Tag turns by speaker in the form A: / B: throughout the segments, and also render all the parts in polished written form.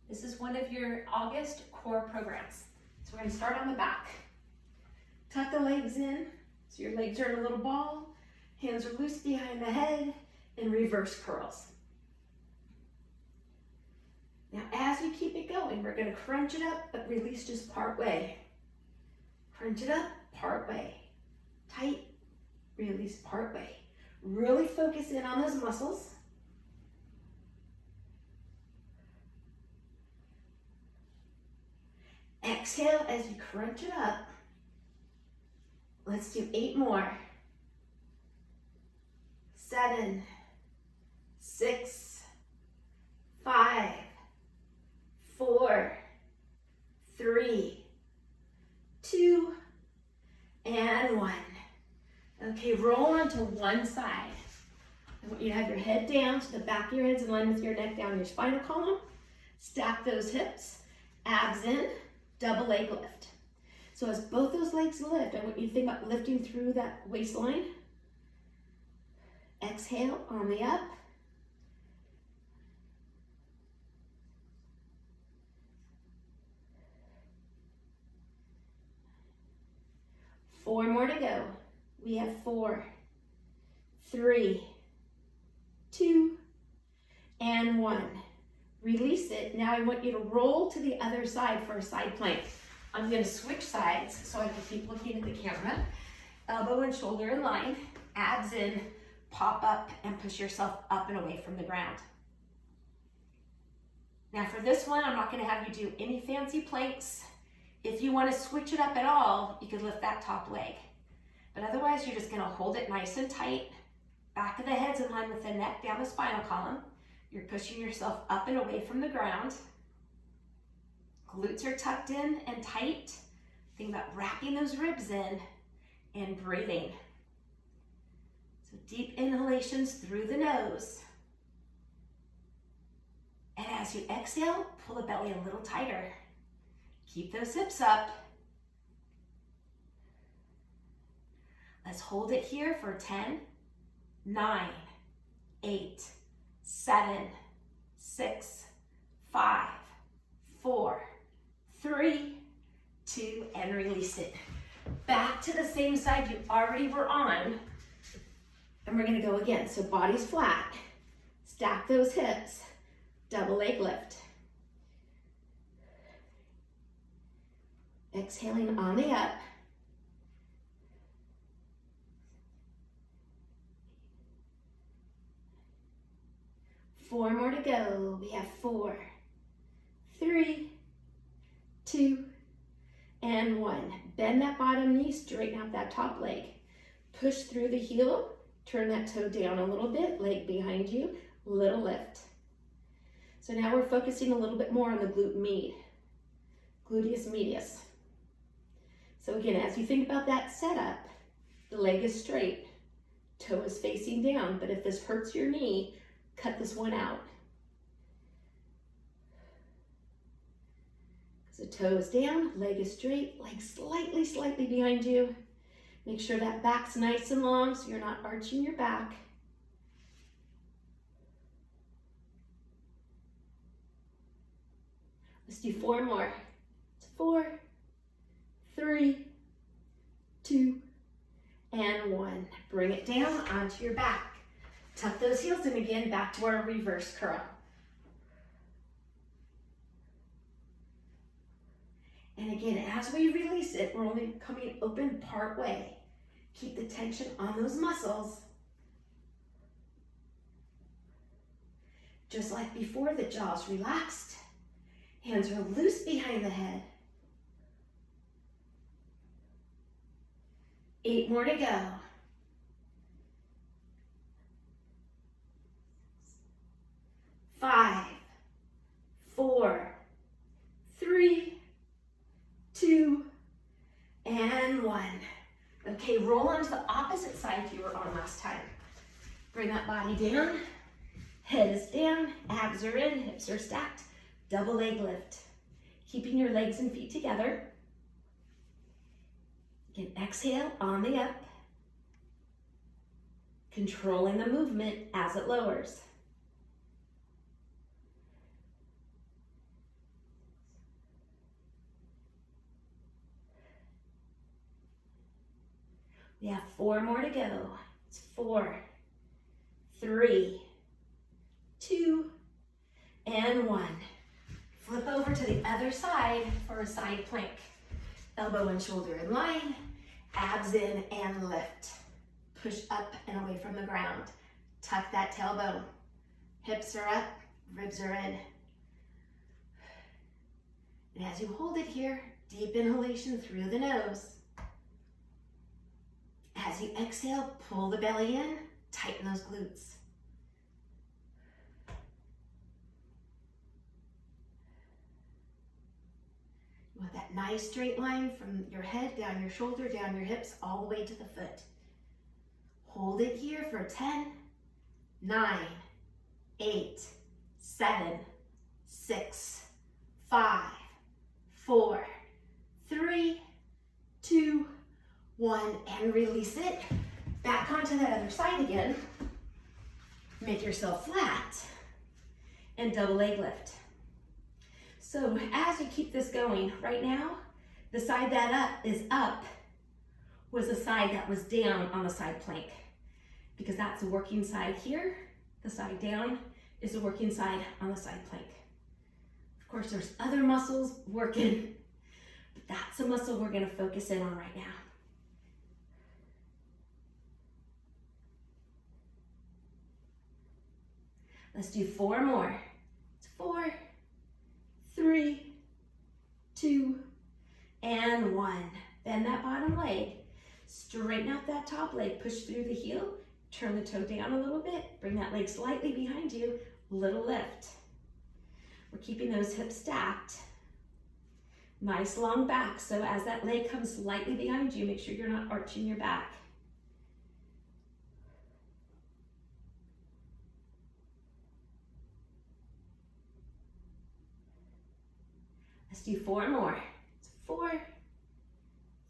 A: This is one of your August core programs. So we're gonna start on the back. Tuck the legs in, so your legs are in a little ball, hands are loose behind the head, and reverse curls. Now as you keep it going, we're gonna crunch it up, but release just part way. Crunch it up, part way. Tight, release part way. Really focus in on those muscles. Exhale as you crunch it up. Let's do 8 more. 7, 6, 5, 4, 3, 2, and 1. Okay, roll onto one side. I want you to have your head down so the back of your head's in line with your neck down your spinal column. Stack those hips, abs in, double leg lift. So as both those legs lift, I want you to think about lifting through that waistline. Exhale on the up. Four more to go. We have 4, 3, 2, and 1. Release it. Now I want you to roll to the other side for a side plank. I'm going to switch sides so I can keep looking at the camera. Elbow and shoulder in line, abs in, pop up and push yourself up and away from the ground. Now for this one, I'm not going to have you do any fancy planks. If you want to switch it up at all, you could lift that top leg. But otherwise, you're just going to hold it nice and tight. Back of the head's in line with the neck down the spinal column. You're pushing yourself up and away from the ground. Glutes are tucked in and tight. Think about wrapping those ribs in and breathing. So deep inhalations through the nose. And as you exhale, pull the belly a little tighter. Keep those hips up. Let's hold it here for 10, 9, 8, 7, 6, 5, 4, 3, 2, and release it. Back to the same side you already were on. And we're gonna go again. So body's flat, stack those hips, double leg lift. Exhaling on the up. Four more to go. We have 4, 3, 2, and 1. Bend that bottom knee, straighten out that top leg. Push through the heel, turn that toe down a little bit, leg behind you, little lift. So now we're focusing a little bit more on the glute med, gluteus medius. So again, as you think about that setup, the leg is straight, toe is facing down, but if this hurts your knee, cut this one out. So toe is down, leg is straight, leg slightly behind you. Make sure that back's nice and long so you're not arching your back. Let's do 4 more. 4, 3, 2, and 1. Bring it down onto your back. Tuck those heels in again, back to our reverse curl. And again, as we release it, we're only coming open part way. Keep the tension on those muscles. Just like before, the jaw's relaxed. Hands are loose behind the head. 8 more to go. 5, 4, 3, 2, and 1. Okay, roll onto the opposite side you were on last time. Bring that body down, head is down, abs are in, hips are stacked, double leg lift. Keeping your legs and feet together. Again, exhale on the up. Controlling the movement as it lowers. We have 4 more to go. It's 4, 3, 2, and 1. Flip over to the other side for a side plank. Elbow and shoulder in line, abs in and lift. Push up and away from the ground. Tuck that tailbone. Hips are up, ribs are in. And as you hold it here, deep inhalation through the nose. As you exhale, pull the belly in, tighten those glutes. You want that nice straight line from your head, down your shoulder, down your hips, all the way to the foot. Hold it here for 10, 9, 8, 7, 6, 5, 4, 3, 2, 1, and release it. Back onto that other side again. Make yourself flat and double leg lift. So as you keep this going, right now, the side that is up was the side that was down on the side plank, because that's the working side here. The side down is the working side on the side plank. Of course, there's other muscles working, but that's the muscle we're gonna focus in on right now. Let's do 4 more. It's 4, 3, 2, and 1. Bend that bottom leg. Straighten out that top leg. Push through the heel. Turn the toe down a little bit. Bring that leg slightly behind you. Little lift. We're keeping those hips stacked. Nice long back. So as that leg comes slightly behind you, make sure you're not arching your back. Let's do 4 more. It's 4,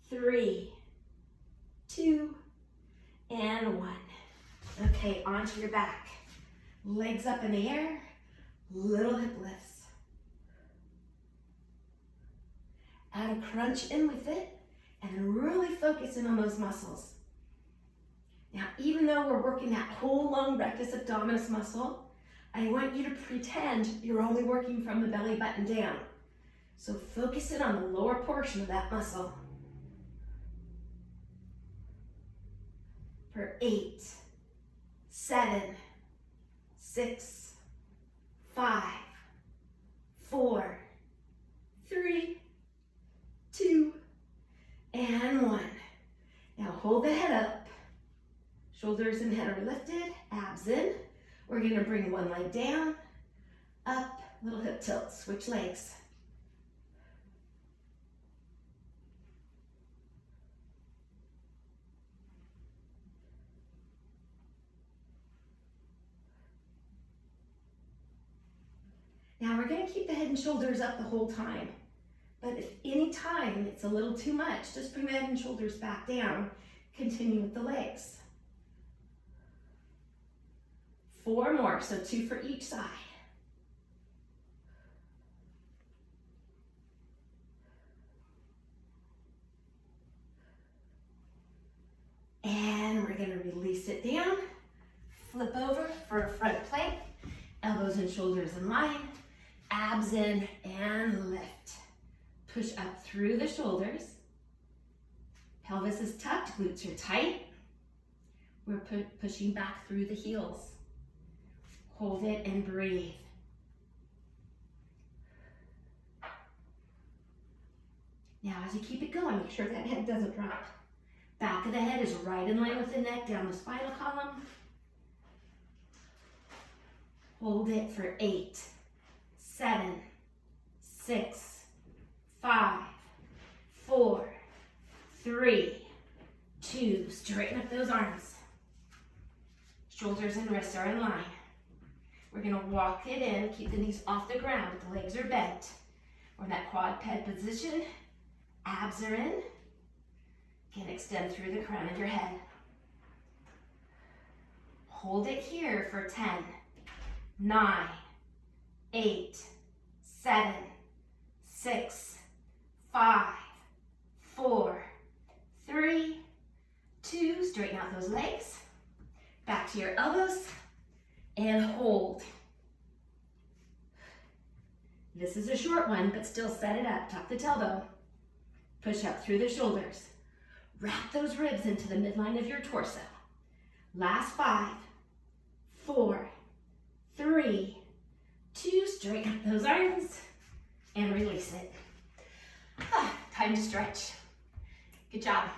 A: 3, 2, and 1. Okay, onto your back. Legs up in the air, little hip lifts. Add a crunch in with it, and really focus in on those muscles. Now, even though we're working that whole long rectus abdominis muscle, I want you to pretend you're only working from the belly button down. So focus in on the lower portion of that muscle. For 8, 7, 6, 5, 4, 3, 2, and 1. Now hold the head up. Shoulders and head are lifted, abs in. We're going to bring one leg down, up, little hip tilt, switch legs. Now we're going to keep the head and shoulders up the whole time. But if any time it's a little too much, just bring the head and shoulders back down. Continue with the legs. 4 more, so 2 for each side. And we're going to release it down. Flip over for a front plank. Elbows and shoulders in line. Abs in and lift. Push up through the shoulders. Pelvis is tucked, glutes are tight. We're pushing back through the heels. Hold it and breathe. Now as you keep it going, make sure that head doesn't drop. Back of the head is right in line with the neck, down the spinal column. Hold it for 8, 7, 6, 5, 4, 3, 2. Straighten up those arms. Shoulders and wrists are in line. We're going to walk it in, keep the knees off the ground, but the legs are bent. We're in that quadruped position. Abs are in. Can extend through the crown of your head. Hold it here for 10, 9, 8, 7, 6, 5, 4, 3, 2, straighten out those legs. Back to your elbows and hold. This is a short one, but still set it up. Tuck the tailbone. Push up through the shoulders. Wrap those ribs into the midline of your torso. Last 5, 4, 3, 2, straighten up those arms and release it. Time to stretch. Good job.